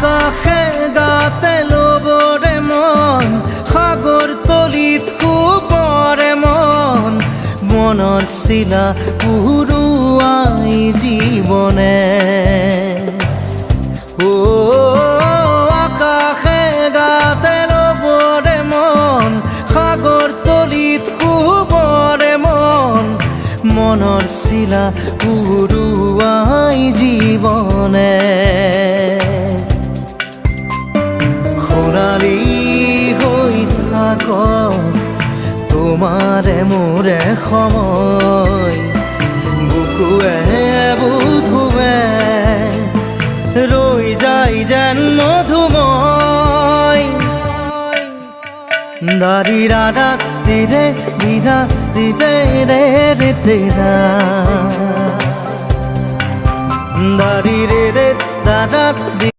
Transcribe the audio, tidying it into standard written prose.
আকাশে গাতে ল'বৰে মন সাগৰ তলিত শুবৰে মন মনৰ চিলা উৰুৱাই জীৱনে আকাশে গাতে ল'বৰে মন সাগৰ তলিত শুবৰে মন মনৰ চিলা উৰুৱাই জীৱনে খৰালি হৈ থাক তোমাৰে মোৰে সময় বুকুৱে বুকুৱে ৰৈ যায় যেন মধুময় দাৰি ৰাধা দিদে দিদা দিদে ৰে ৰে দিদা দাৰি ৰে ৰে দাদা দি